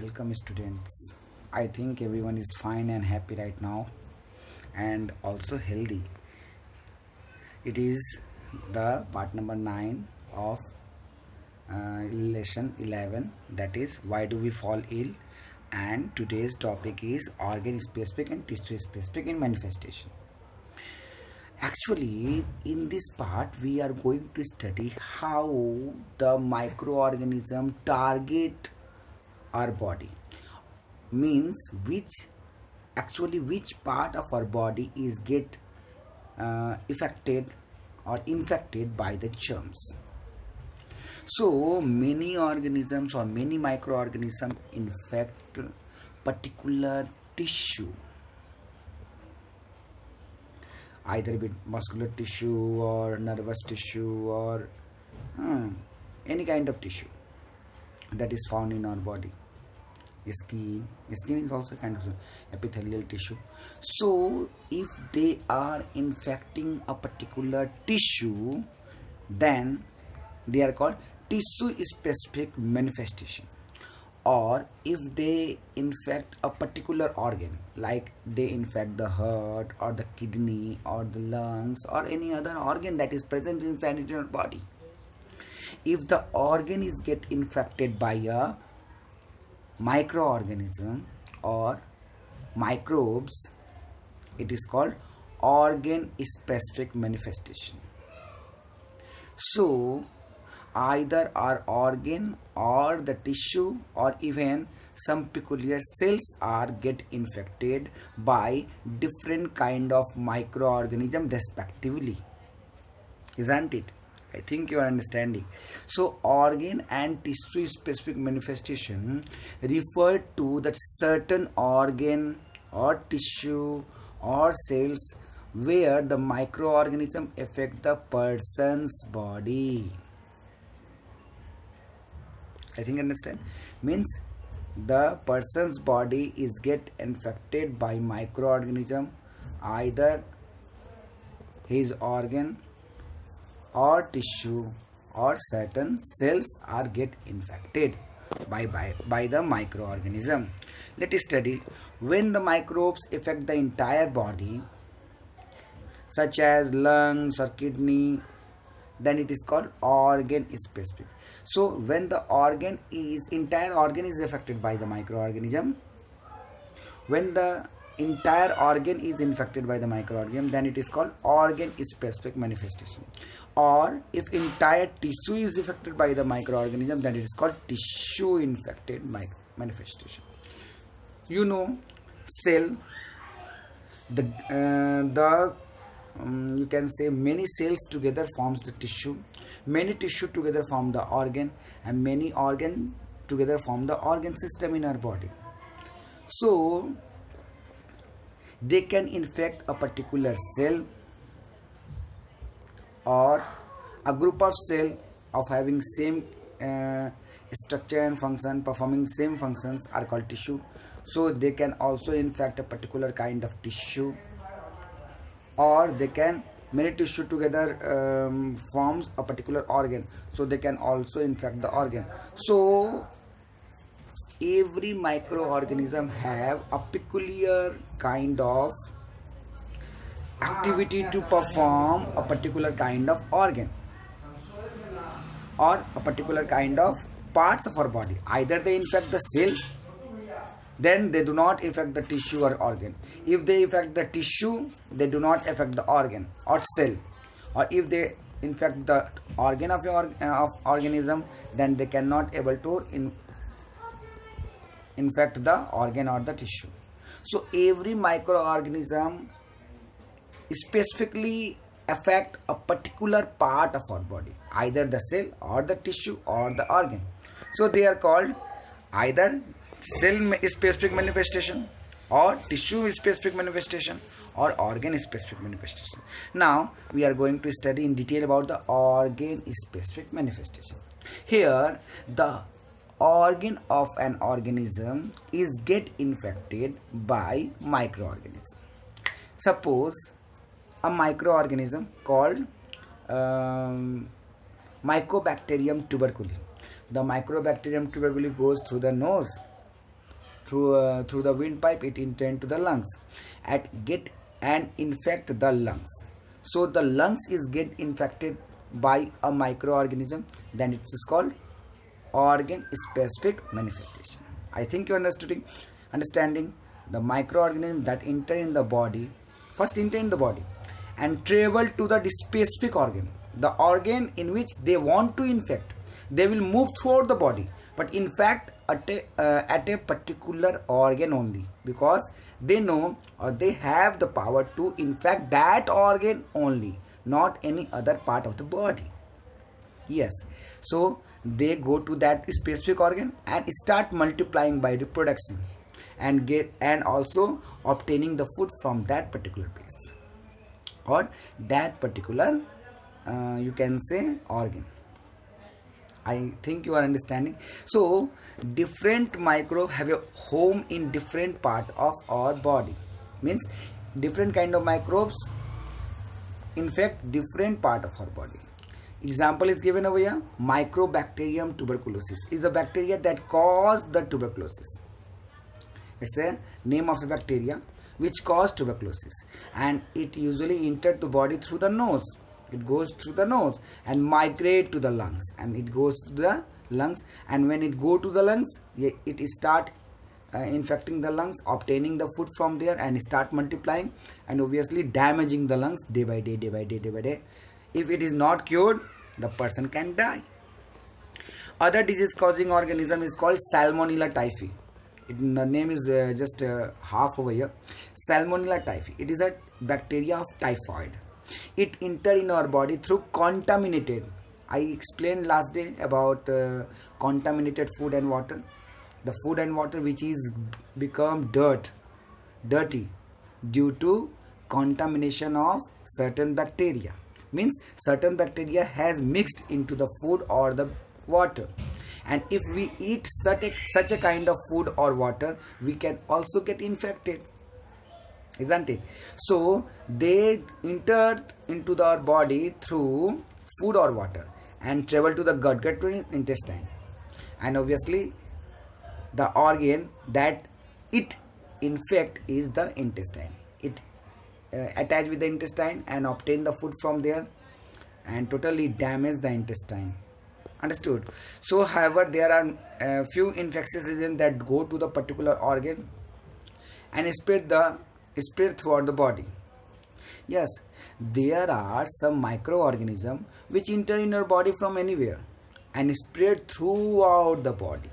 Welcome, students. I think everyone is fine and happy right now and also healthy. It is the part number 9 of lesson 11, that is, why do we fall ill? And today's topic is organ specific and tissue specific in manifestation. Actually, in this part, we are going to study how the microorganism target our body, means which part of our body is get affected or infected by the germs. So many organisms or many microorganisms infect particular tissue, either with muscular tissue or nervous tissue or any kind of tissue that is found in our body. Skin is also kind of epithelial tissue. So if they are infecting a particular tissue, then they are called tissue specific manifestation. Or if they infect a particular organ, like they infect the heart or the kidney or the lungs or any other organ that is present inside your body, if the organ is get infected by a microorganism or microbes, it is called organ specific manifestation. So either our organ or the tissue or even some peculiar cells are get infected by different kind of microorganism respectively, isn't it? I think you are understanding. So organ and tissue specific manifestation refer to that certain organ or tissue or cells where the microorganism affect the person's body. I think understand, means the person's body is get infected by microorganism, either his organ or tissue or certain cells are get infected by the microorganism. Let us study when the microbes affect the entire body, such as lungs or kidney, then it is called organ specific. So when the entire organ is affected by the microorganism, when the entire organ is infected by the microorganism, then it is called organ specific manifestation. Or if entire tissue is affected by the microorganism, then it is called tissue infected manifestation. You know, cell, you can say many cells together forms the tissue, many tissue together form the organ, and many organ together form the organ system in our body. So they can infect a particular cell or a group of cell of having same structure and function, performing same functions are called tissue. So they can also infect a particular kind of tissue, or they can many tissue together forms a particular organ, so they can also infect the organ. So every microorganism have a peculiar kind of activity to perform a particular kind of organ or a particular kind of parts of our body. Either they infect the cell, then they do not affect the tissue or organ. If they infect the tissue, they do not affect the organ or cell. Or if they infect the organ of your organism, then they cannot able to infect the organ or the tissue. So every microorganism specifically affect a particular part of our body, either the cell or the tissue or the organ. So they are called either cell specific manifestation or tissue specific manifestation or organ specific manifestation. Now we are going to study in detail about the organ specific manifestation. Here the organ of an organism is get infected by microorganism. Suppose a microorganism called Mycobacterium tuberculosis. The Mycobacterium tuberculosis goes through the nose through the windpipe, it enter into the lungs and infect the lungs. So the lungs is get infected by a microorganism, then it is called organ specific manifestation. I think you understanding the microorganism that enter in the body, first enter in the body and travel to the specific organ, the organ in which they want to infect. They will move throughout the body, but in fact at a particular organ only, because they know or they have the power to infect that organ only, not any other part of the body. Yes, so they go to that specific organ and start multiplying by reproduction and also obtaining the food from that particular place or that particular you can say organ. I think you are understanding. So different microbes have a home in different part of our body. Means different kind of microbes infect different part of our body. Example is given over here. Mycobacterium tuberculosis is a bacteria that cause the tuberculosis. It's a name of a bacteria which cause tuberculosis, and it usually enters the body through the nose. It goes through the nose and migrate to the lungs, and it goes to the lungs, and when it go to the lungs, it start infecting the lungs, obtaining the food from there, and start multiplying and obviously damaging the lungs day by day, day by day, day by day. If it is not cured, the person can die. Other disease causing organism is called Salmonella typhi. The name is just half over here. Salmonella typhi. It is a bacteria of typhoid. It enter in our body through contaminated. I explained last day about contaminated food and water. The food and water which is become dirty due to contamination of certain bacteria. Means certain bacteria has mixed into the food or the water, and if we eat such a kind of food or water, we can also get infected, isn't it? So they enter into our body through food or water and travel to the gut intestine, and obviously the organ that it infect is the intestine. It attach with the intestine and obtain the food from there and totally damage the intestine. Understood? So however, there are few infectious agents that go to the particular organ and spread throughout the body. Yes, there are some microorganisms which enter in our body from anywhere and spread throughout the body,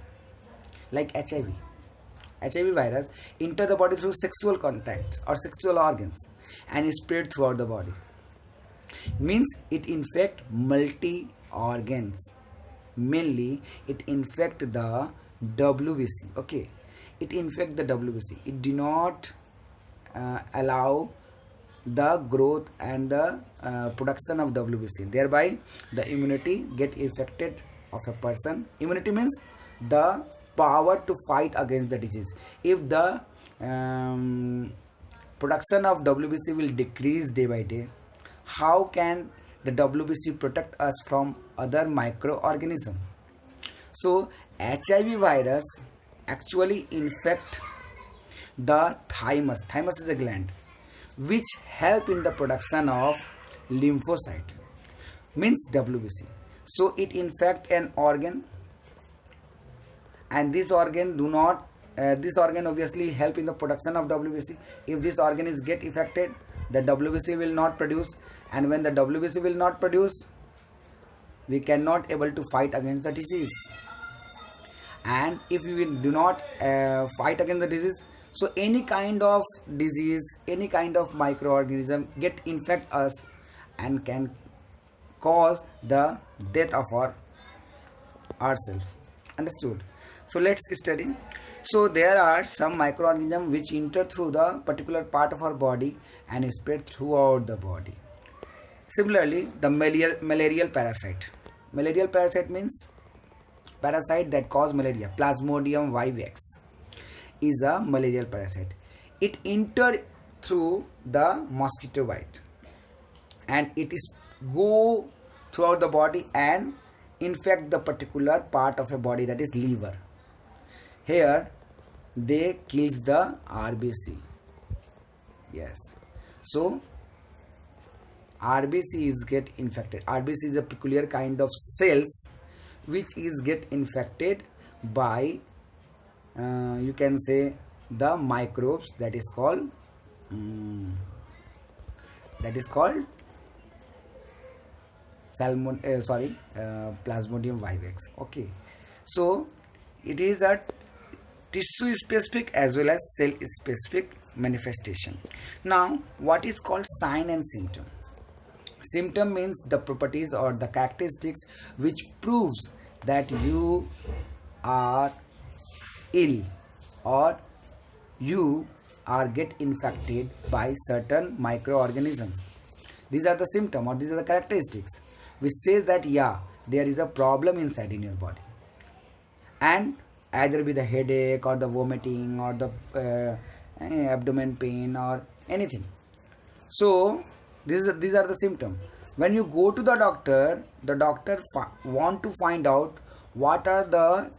like HIV virus enter the body through sexual contact or sexual organs and spread throughout the body. Means it infect multi organs. Mainly it infect the WBC. Okay, it infect the WBC. It do not allow the growth and the production of WBC. Thereby the immunity get affected of a person. Immunity means the power to fight against the disease. If the production of WBC will decrease day by day, how can the WBC protect us from other microorganisms? So HIV virus actually infect the thymus. Thymus is a gland which help in the production of lymphocyte, means WBC. So it infect an organ, and this organ obviously help in the production of WBC. If this organ is get affected, the WBC will not produce, and when the WBC will not produce, we cannot able to fight against the disease. And if we do not fight against the disease, so any kind of disease, any kind of microorganism get infect us and can cause the death of ourselves. Understood? So let's study. So there are some microorganisms which enter through the particular part of our body and spread throughout the body. Similarly, the malarial parasite. Malarial parasite means parasite that cause malaria. Plasmodium vivax is a malarial parasite. It enter through the mosquito bite, and it is go throughout the body and infect the particular part of a body, that is liver. Here they kills the RBC. Yes. So RBC is get infected. RBC is a peculiar kind of cells which is get infected by you can say the microbes that is called Plasmodium vivax. Okay, so it is a tissue specific as well as cell specific manifestation. Now, what is called sign and symptom? Symptom means the properties or the characteristics which proves that you are ill or you are get infected by certain microorganism. These are the symptom or these are the characteristics which says that yeah, there is a problem inside in your body, and either be the headache or the vomiting or the abdomen pain or anything. So these are the symptoms. When you go to the doctor want to find out what are the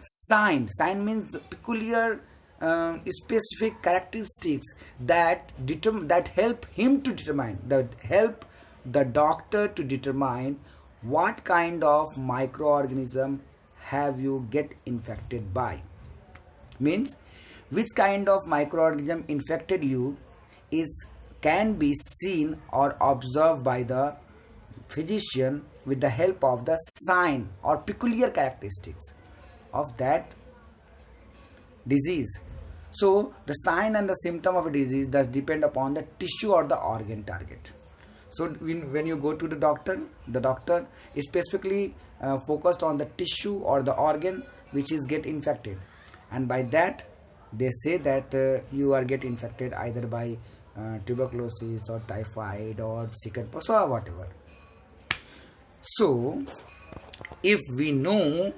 sign. Sign means the peculiar specific characteristics that help him to determine, that help the doctor to determine what kind of microorganism have you get infected by. Means which kind of microorganism infected you can be seen or observed by the physician with the help of the sign or peculiar characteristics of that disease. So the sign and the symptom of a disease thus depend upon the tissue or the organ target. So when you go to the doctor is specifically focused on the tissue or the organ which is get infected, and by that they say that you are get infected either by tuberculosis or typhoid or chickenpox or whatever. So if we know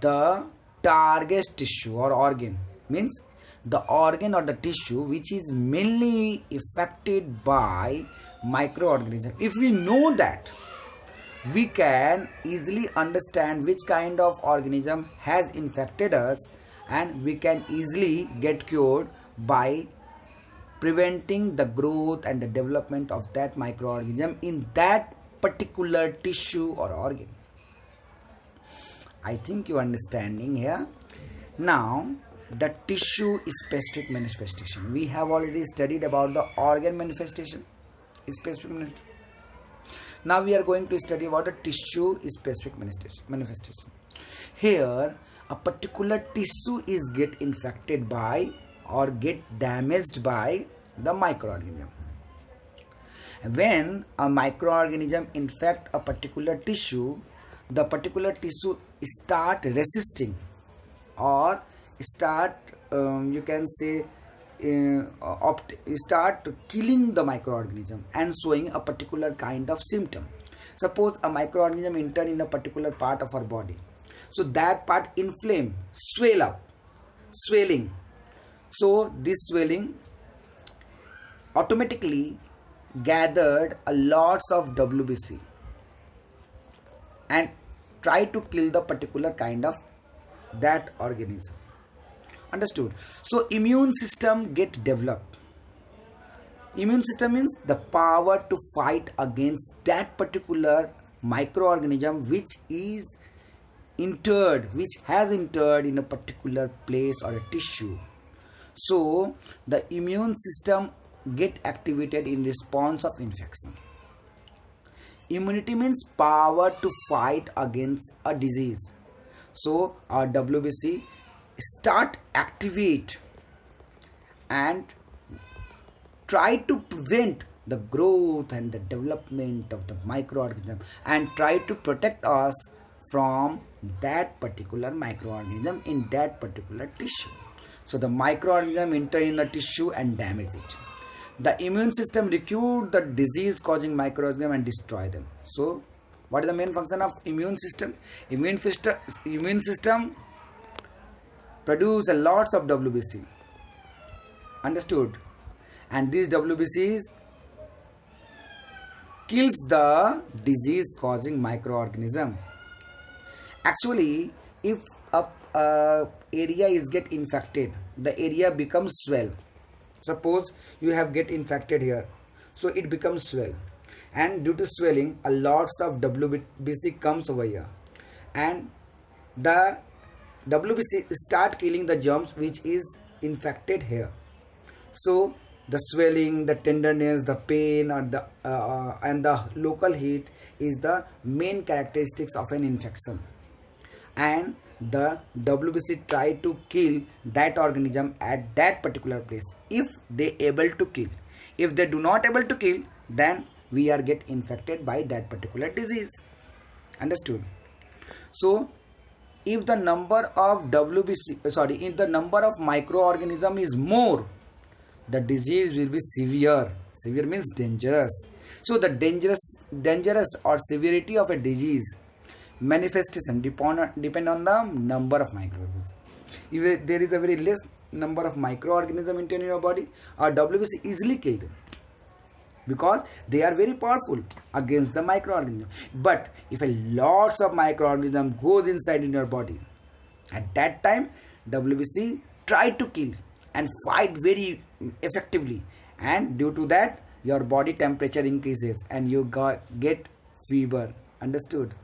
the target tissue or organ, means the organ or the tissue which is mainly affected by microorganism, if we know that, we can easily understand which kind of organism has infected us, and we can easily get cured by preventing the growth and the development of that microorganism in that particular tissue or organ. I think you are understanding here. Now the tissue specific manifestation, we have already studied about the organ manifestation, specific manifestation. Now we are going to study about the tissue specific manifestation. Here a particular tissue is get infected by or get damaged by the microorganism. When a microorganism infect a particular tissue, the particular tissue start resisting or start you can say start killing the microorganism and showing a particular kind of symptom. Suppose a microorganism enter in a particular part of our body, so that part inflame, swelling. So this swelling automatically gathered a lots of WBC and try to kill the particular kind of that organism. Understood? So immune system get developed. Immune system means the power to fight against that particular microorganism which has entered in a particular place or a tissue. So the immune system get activated in response of infection. Immunity means power to fight against a disease. So our WBC start activate and try to prevent the growth and the development of the microorganism and try to protect us from that particular microorganism in that particular tissue. So the microorganism enter in the tissue and damage it. The immune system recruit the disease causing microorganism and destroy them. So what is the main function of immune system? Immune system produce a lots of WBC. Understood? And these WBCs kills the disease causing microorganism. Actually, if a area is get infected, the area becomes swell. Suppose you have get infected here, so it becomes swell, and due to swelling a lots of WBC comes over here, and the WBC start killing the germs which is infected here. So the swelling, the tenderness, the pain, or the and the local heat is the main characteristics of an infection, and the WBC try to kill that organism at that particular place if they able to kill. If they do not able to kill, then we are get infected by that particular disease. Understood? So if the number of if the number of microorganism is more, the disease will be severe. Severe means dangerous. So the dangerous or severity of a disease manifestation depend on the number of microorganisms. If there is a very less number of microorganism in your body, our WBC easily killed because they are very powerful against the microorganism. But if a lots of microorganism goes inside in your body, at that time WBC try to kill and fight very effectively, and due to that your body temperature increases and you get fever. Understood?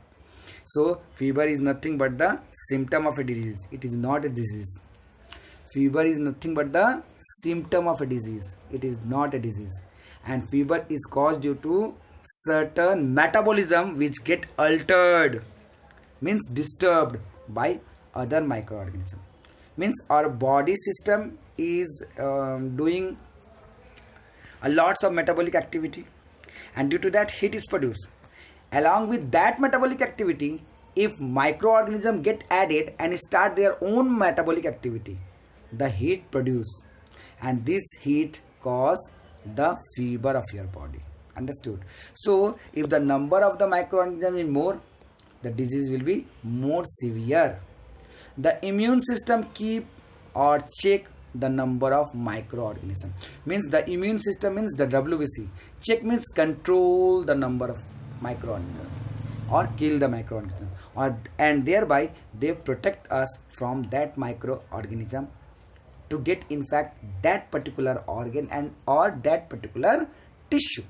So fever is nothing but the symptom of a disease. It is not a disease. Fever is nothing but the symptom of a disease. It is not a disease. And fever is caused due to certain metabolism which get altered, means disturbed by other microorganisms. Means our body system is doing a lots of metabolic activity, and due to that heat is produced. Along with that metabolic activity, if microorganisms get added and start their own metabolic activity, the heat produced, and this heat cause the fever of your body. Understood? So if the number of the microorganisms is more, the disease will be more severe. The immune system keep or check the number of microorganisms. Means the immune system means the WBC. Check means control the number of microorganisms or kill the microorganism, and thereby they protect us from that microorganism to get infect that particular organ and or that particular tissue.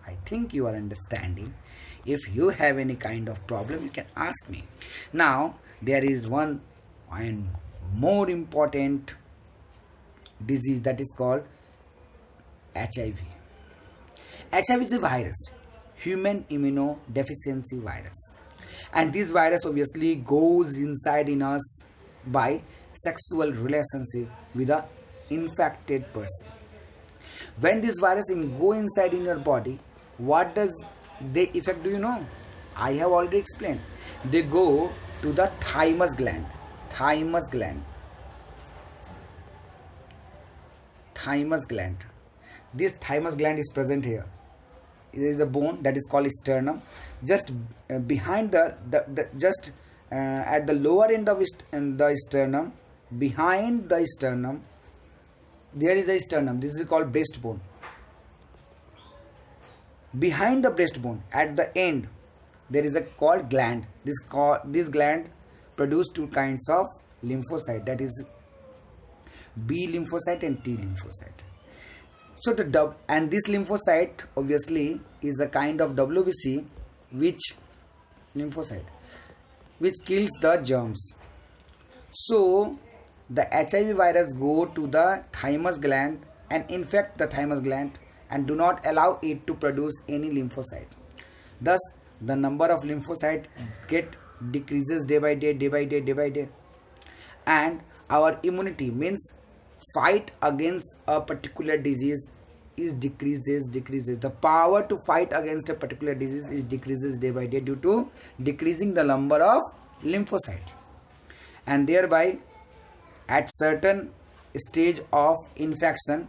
I think you are understanding. If you have any kind of problem, you can ask me. Now there is one and more important disease, that is called HIV. HIV is a virus, human immunodeficiency virus, and this virus obviously goes inside in us by sexual relationship with a infected person. When this virus go inside in your body, what does they affect? Do you know? I have already explained. They go to the thymus gland. Thymus gland. This thymus gland is present here. There is a bone that is called sternum. Just behind at the lower end of the sternum, behind the sternum, there is a sternum. This is called breastbone. Behind the breastbone, at the end, there is a called gland. This gland produce two kinds of lymphocyte, that is B lymphocyte and T lymphocyte. So this lymphocyte obviously is a kind of WBC which kills the germs. So the HIV virus go to the thymus gland and infect the thymus gland and do not allow it to produce any lymphocyte. Thus the number of lymphocyte get decreases day by day, and our immunity, means fight against a particular disease, is decreases. The power to fight against a particular disease is decreases day by day due to decreasing the number of lymphocytes, and thereby at certain stage of infection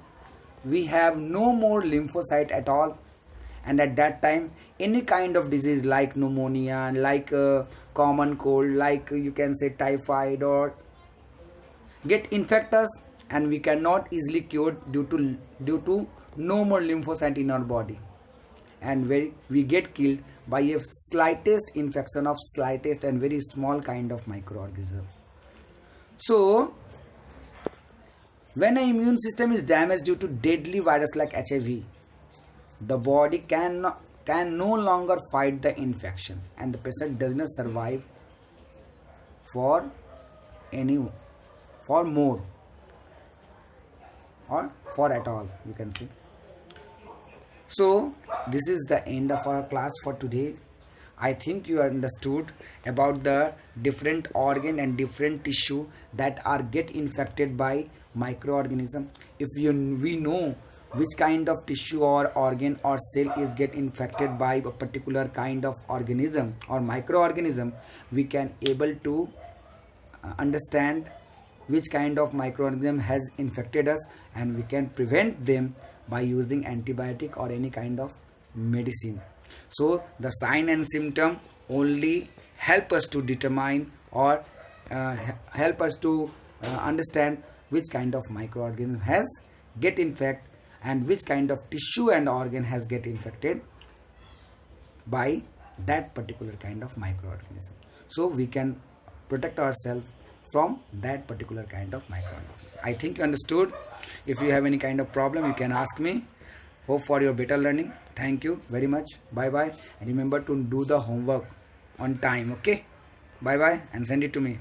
we have no more lymphocyte at all, and at that time any kind of disease like pneumonia, like common cold, like you can say typhoid, or get infect us, and we cannot easily cure due to no more lymphocyte in our body, and we get killed by a slightest infection of slightest and very small kind of microorganism. So when an immune system is damaged due to deadly virus like HIV, the body can no longer fight the infection, and the patient does not survive for any for more or for at all, you can say. So this is the end of our class for today. I think you understood about the different organ and different tissue that are get infected by microorganism. If we know which kind of tissue or organ or cell is get infected by a particular kind of organism or microorganism, we can able to understand which kind of microorganism has infected us, and we can prevent them by using antibiotic or any kind of medicine. So the sign and symptom only help us to determine or help us to understand which kind of microorganism has get infected and which kind of tissue and organ has get infected by that particular kind of microorganism. So we can protect ourselves from that particular kind of microorganism. I think you understood. If you have any kind of problem, you can ask me. Hope for your better learning. Thank you very much. Bye bye, and remember to do the homework on time. Okay, bye bye, and send it to me.